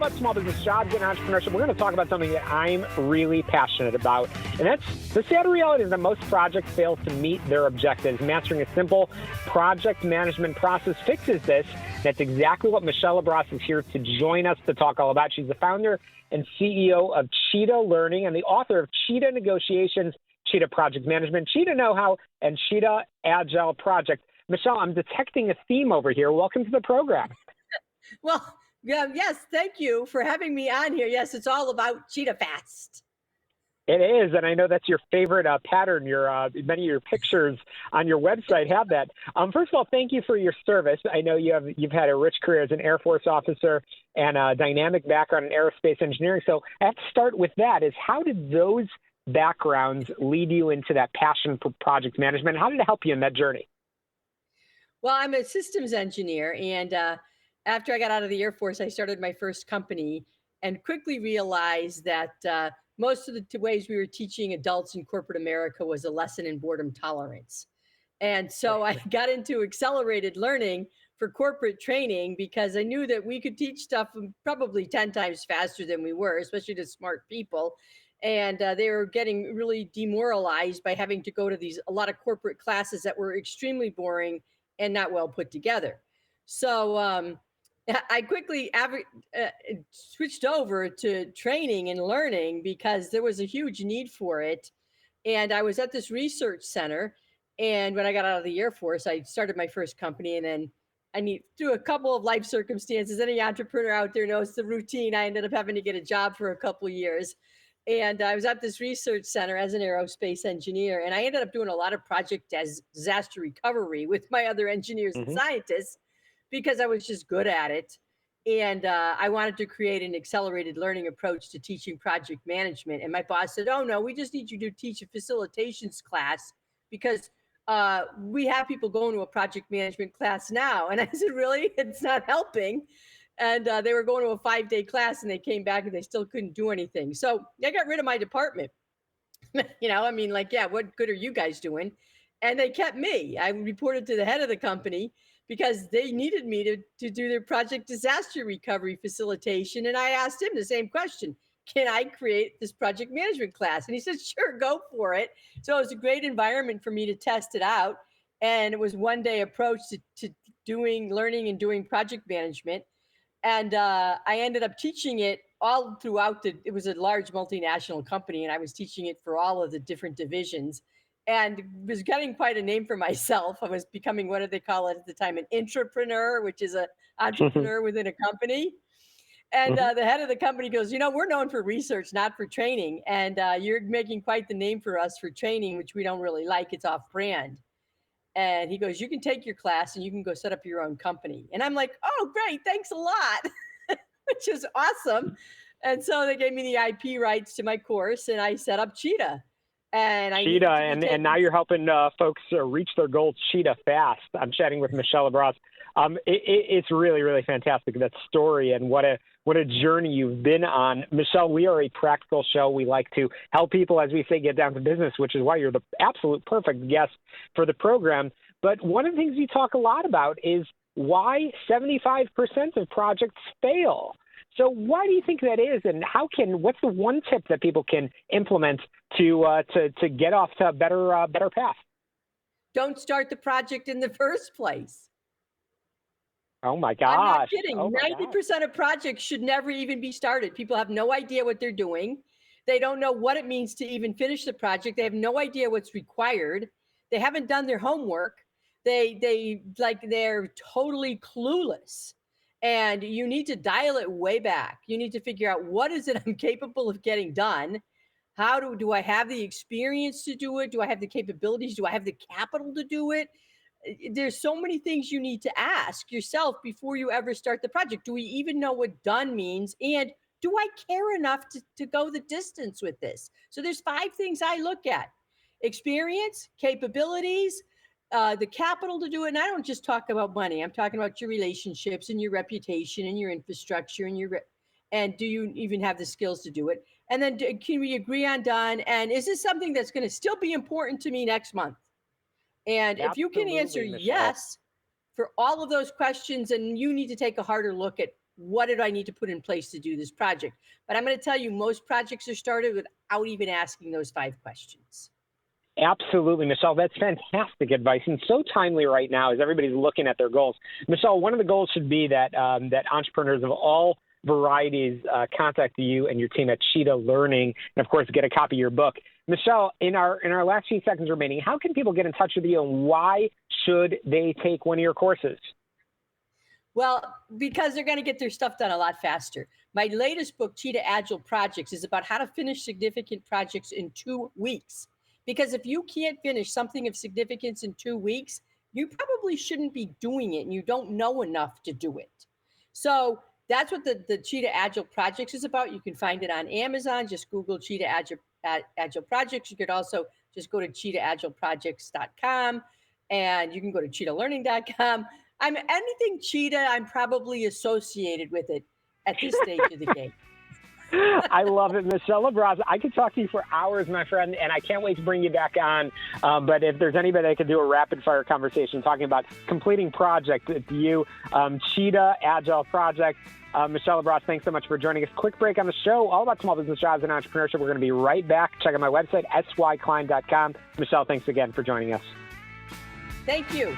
about small business, jobs, and entrepreneurship. We're going to talk about something that I'm really passionate about, and that's the sad reality is that most projects fail to meet their objectives. Mastering a simple project management process fixes this. That's exactly what Michelle LaBrosse is here to join us to talk all about. She's the founder and CEO of Cheetah Learning and the author of Cheetah Negotiations, Cheetah Project Management, Cheetah Know-How, and Cheetah Agile Project. Michelle, I'm detecting a theme over here. Welcome to the program. Well, yeah, yes, thank you for having me on here. Yes, it's all about Cheetah Fast. It is, and I know that's your favorite pattern. Many of your pictures on your website have that. First of all, thank you for your service. I know you've had a rich career as an Air Force officer and a dynamic background in aerospace engineering. So I have to start with that. Is how did those backgrounds lead you into that passion for project management? How did it help you in that journey? Well, I'm a systems engineer, and after I got out of the Air Force, I started my first company and quickly realized that most of the ways we were teaching adults in corporate America was a lesson in boredom tolerance. And so I got into accelerated learning for corporate training because I knew that we could teach stuff probably 10 times faster than we were, especially to smart people. And they were getting really demoralized by having to go to a lot of corporate classes that were extremely boring and not well put together. So I quickly switched over to training and learning because there was a huge need for it. And I was at this research center. And when I got out of the Air Force, I started my first company. And then through a couple of life circumstances, any entrepreneur out there knows the routine. I ended up having to get a job for a couple of years. And I was at this research center as an aerospace engineer. And I ended up doing a lot of project disaster recovery with my other engineers and scientists because I was just good at it. And I wanted to create an accelerated learning approach to teaching project management. And my boss said, "Oh, no, we just need you to teach a facilitations class because we have people going to a project management class now." And I said, "Really? It's not helping." And they were going to a 5-day class and they came back and they still couldn't do anything. So I got rid of my department. Yeah, what good are you guys doing? And they kept me. I reported to the head of the company because they needed me to do their project disaster recovery facilitation. And I asked him the same question. Can I create this project management class? And he said, "Sure, go for it." So it was a great environment for me to test it out. And it was one-day approach to learning and doing project management. And I ended up teaching it all throughout it was a large multinational company, and I was teaching it for all of the different divisions and was getting quite a name for myself. I was becoming, what did they call it at the time? An intrapreneur, which is an entrepreneur within a company. And the head of the company goes, "We're known for research, not for training. And you're making quite the name for us for training, which we don't really like. It's off brand." And he goes, "You can take your class and you can go set up your own company." And I'm like, "Oh, great. Thanks a lot," which is awesome. And so they gave me the IP rights to my course and I set up Cheetah. And And now you're helping folks reach their goals Cheetah Fast. I'm chatting with Michelle LaBrosse. It's really, really fantastic, that story, and what a journey you've been on. Michelle, we are a practical show. We like to help people, as we say, get down to business, which is why you're the absolute perfect guest for the program. But one of the things you talk a lot about is why 75% of projects fail. So why do you think that is, and what's the one tip that people can implement to get off to a better path? Don't start the project in the first place. Oh my gosh. I'm not kidding. 90% of projects should never even be started. People have no idea what they're doing. They don't know what it means to even finish the project. They have no idea what's required. They haven't done their homework. They're totally clueless. And you need to dial it way back. You need to figure out, what is it I'm capable of getting done? How do I have the experience to do it? Do I have the capabilities? Do I have the capital to do it? There's so many things you need to ask yourself before you ever start the project. Do we even know what done means? And do I care enough to go the distance with this? So there's 5 things I look at: experience, capabilities, the capital to do it. And I don't just talk about money. I'm talking about your relationships and your reputation and your infrastructure and do you even have the skills to do it? And then can we agree on done? And is this something that's going to still be important to me next month? And if you can answer yes for all of those questions, and you need to take a harder look at what did I need to put in place to do this project? But I'm going to tell you, most projects are started without even asking those 5 questions. Absolutely, Michelle. That's fantastic advice and so timely right now as everybody's looking at their goals. Michelle, one of the goals should be that that entrepreneurs of all varieties contact you and your team at Cheetah Learning, and of course, get a copy of your book. Michelle, in our last few seconds remaining, how can people get in touch with you, and why should they take one of your courses? Well, because they're going to get their stuff done a lot faster. My latest book, Cheetah Agile Projects, is about how to finish significant projects in 2 weeks. Because if you can't finish something of significance in 2 weeks, you probably shouldn't be doing it, and you don't know enough to do it. So that's what the Cheetah Agile Projects is about. You can find it on Amazon. Just Google Cheetah Agile Projects. You could also just go to cheetahagileprojects.com, and you can go to cheetahlearning.com. I'm anything Cheetah, I'm probably associated with it at this stage of the game. I love it, Michelle LaBrosse. I could talk to you for hours, my friend, and I can't wait to bring you back on. But if there's anybody that could do a rapid-fire conversation talking about completing projects, it's you, Cheetah Agile Project. Michelle LaBrosse, thanks so much for joining us. Quick break on the show, all about small business jobs and entrepreneurship. We're going to be right back. Check out my website, syklein.com. Michelle, thanks again for joining us. Thank you.